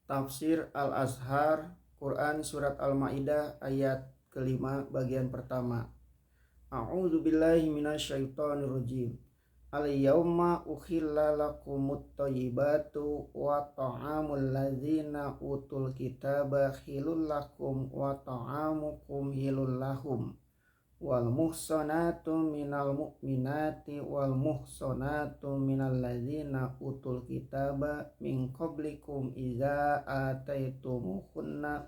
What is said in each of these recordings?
Tafsir Al-Azhar, Quran Surat Al-Ma'idah ayat kelima bagian pertama. A'udzu billahi minasyaitonir rajim. Al-yauma ukhilla lakumut thayyibatu wa ta'amul ladzina utul kitaba khilul lakum wa ta'amukum hilul lahum. Wal muhsanatu minal mu'minati wal muhsanatu minal ladzina utul kitaba min qablikum idza ataitumuhunna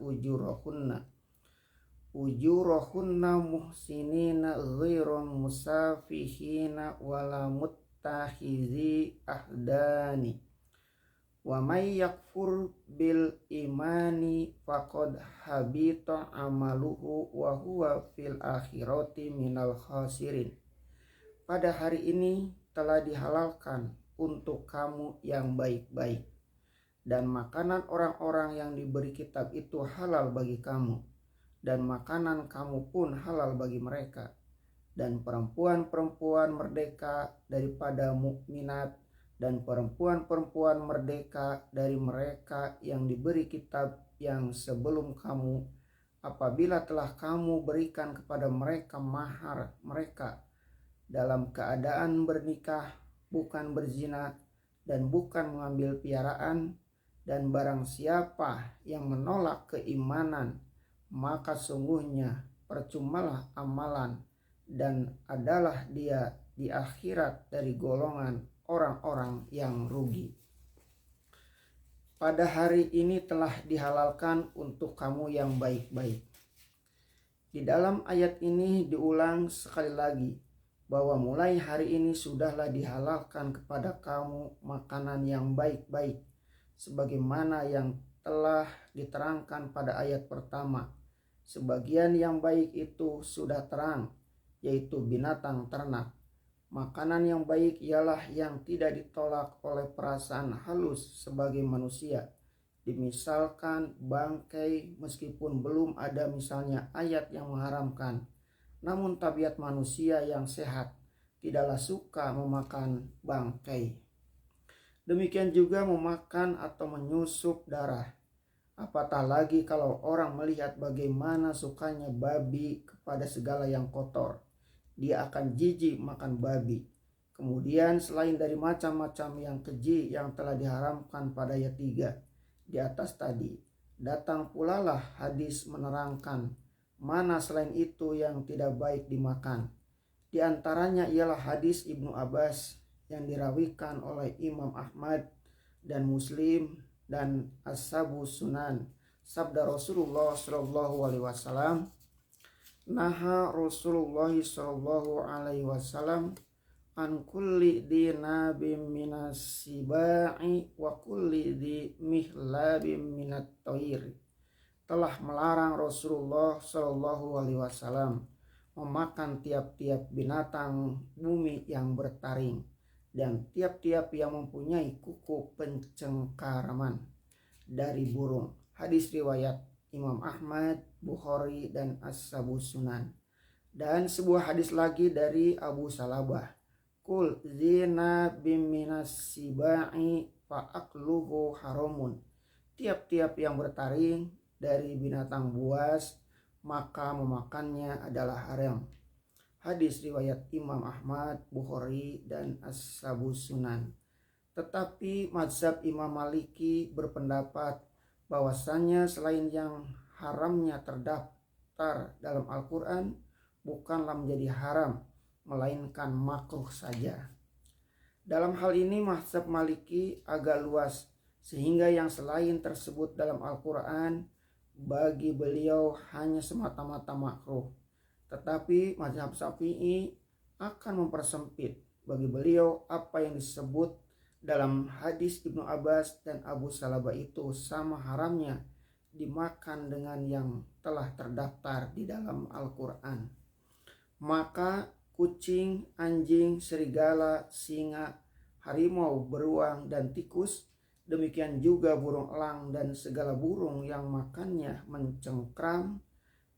ujurahunna muhsinina ghairu musafihina wala muttakhizi ahdani wa may yakfur bil imani faqad habita amaluhu wa huwa fil akhirati minal khasirin. Pada hari ini telah dihalalkan untuk kamu yang baik-baik, dan makanan orang-orang yang diberi kitab itu halal bagi kamu, dan makanan kamu pun halal bagi mereka, dan perempuan-perempuan merdeka daripada mukminat dan perempuan-perempuan merdeka dari mereka yang diberi kitab yang sebelum kamu, apabila telah kamu berikan kepada mereka mahar mereka dalam keadaan bernikah, bukan berzina dan bukan mengambil piaraan, dan barang siapa yang menolak keimanan, maka sungguhnya percumalah amalan dan adalah dia di akhirat dari golongan orang-orang yang rugi. Pada hari ini telah dihalalkan untuk kamu yang baik-baik. Di dalam ayat ini diulang sekali lagi bahwa mulai hari ini sudahlah dihalalkan kepada kamu makanan yang baik-baik, sebagaimana yang telah diterangkan pada ayat pertama. Sebagian yang baik itu sudah terang, yaitu binatang ternak. Makanan yang baik ialah yang tidak ditolak oleh perasaan halus sebagai manusia. Dimisalkan bangkai, meskipun belum ada misalnya ayat yang mengharamkan. Namun tabiat manusia yang sehat tidaklah suka memakan bangkai. Demikian juga memakan atau menyusup darah. Apatah lagi kalau orang melihat bagaimana sukanya babi kepada segala yang kotor, dia akan jijik makan babi. Kemudian selain dari macam-macam yang keji yang telah diharamkan pada ayat 3 di atas tadi, datang pula lah hadis menerangkan mana selain itu yang tidak baik dimakan. Di antaranya ialah hadis Ibnu Abbas yang dirawikan oleh Imam Ahmad dan Muslim dan Ashabus Sunan. Sabda Rasulullah SAW, naha Rasulullah SAW an kulli dinabim minas sibai wa kulli di mihlabim minat toir. Telah melarang Rasulullah SAW memakan tiap-tiap binatang bumi yang bertaring dan tiap-tiap yang mempunyai kuku pencengkaraman dari burung. Hadis riwayat Imam Ahmad, Bukhari, dan Ashabus Sunan. Dan sebuah hadis lagi dari Abu Salabah, kul zina biminas sibai fa'akluhu haramun. Tiap-tiap yang bertaring dari binatang buas, maka memakannya adalah haram. Hadis riwayat Imam Ahmad, Bukhari, dan Ashabus Sunan. Tetapi mazhab Imam Maliki berpendapat bahwasannya selain yang haramnya terdaftar dalam Al-Quran, bukanlah menjadi haram, melainkan makruh saja. Dalam hal ini mazhab Maliki agak luas, sehingga yang selain tersebut dalam Al-Quran bagi beliau hanya semata-mata makruh. Tetapi mazhab Syafi'i akan mempersempit bagi beliau apa yang disebut dalam hadis Ibnu Abbas dan Abu Salabah itu sama haramnya dimakan dengan yang telah terdaftar di dalam Al-Quran. Maka kucing, anjing, serigala, singa, harimau, beruang, dan tikus, demikian juga burung elang dan segala burung yang makannya mencengkram,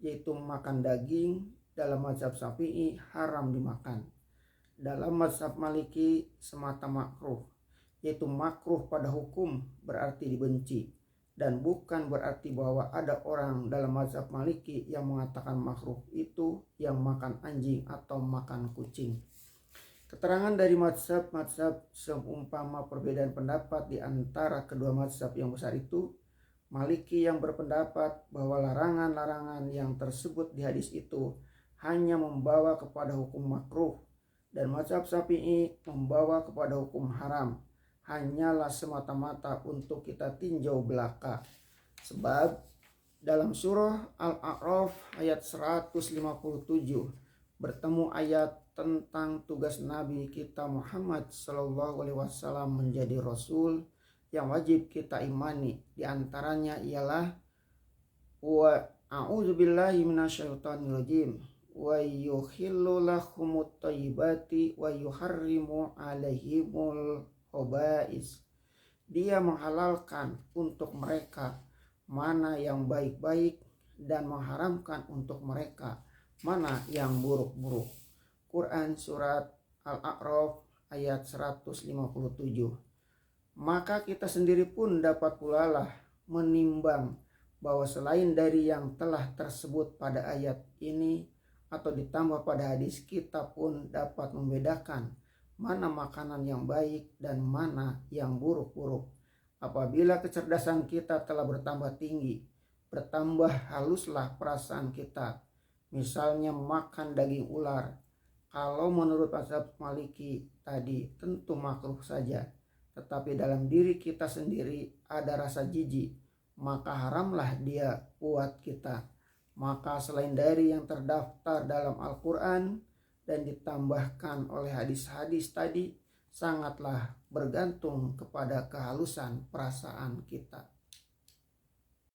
yaitu makan daging, dalam mazhab Syafi'i haram dimakan. Dalam mazhab Maliki semata makruh, yaitu makruh pada hukum berarti dibenci. Dan bukan berarti bahwa ada orang dalam mazhab Maliki yang mengatakan makruh itu yang makan anjing atau makan kucing. Keterangan dari mazhab seumpama perbedaan pendapat di antara kedua mazhab yang besar itu, Maliki yang berpendapat bahwa larangan-larangan yang tersebut di hadis itu hanya membawa kepada hukum makruh, dan mazhab Syafi'i membawa kepada hukum haram, hanyalah semata-mata untuk kita tinjau belaka. Sebab dalam surah Al-A'raf ayat 157 bertemu ayat tentang tugas Nabi kita Muhammad SAW menjadi Rasul yang wajib kita imani. Di antaranya ialah wa a'udzubillahi minasyaitonirrajim wa yuhillu lahumut thayyibati wa yuharrimu alaihimul khaba'is. Dia menghalalkan untuk mereka mana yang baik-baik dan mengharamkan untuk mereka mana yang buruk-buruk. Quran surat Al-A'raf ayat 157. Maka kita sendiri pun dapat pula lah menimbang bahwa selain dari yang telah tersebut pada ayat ini atau ditambah pada hadis, kita pun dapat membedakan mana makanan yang baik dan mana yang buruk-buruk. Apabila kecerdasan kita telah bertambah tinggi, bertambah haluslah perasaan kita. Misalnya makan daging ular, kalau menurut mazhab Maliki tadi tentu makruh saja. Tetapi dalam diri kita sendiri ada rasa jijik, maka haramlah dia buat kita. Maka selain dari yang terdaftar dalam Al-Quran dan ditambahkan oleh hadis-hadis tadi, sangatlah bergantung kepada kehalusan perasaan kita.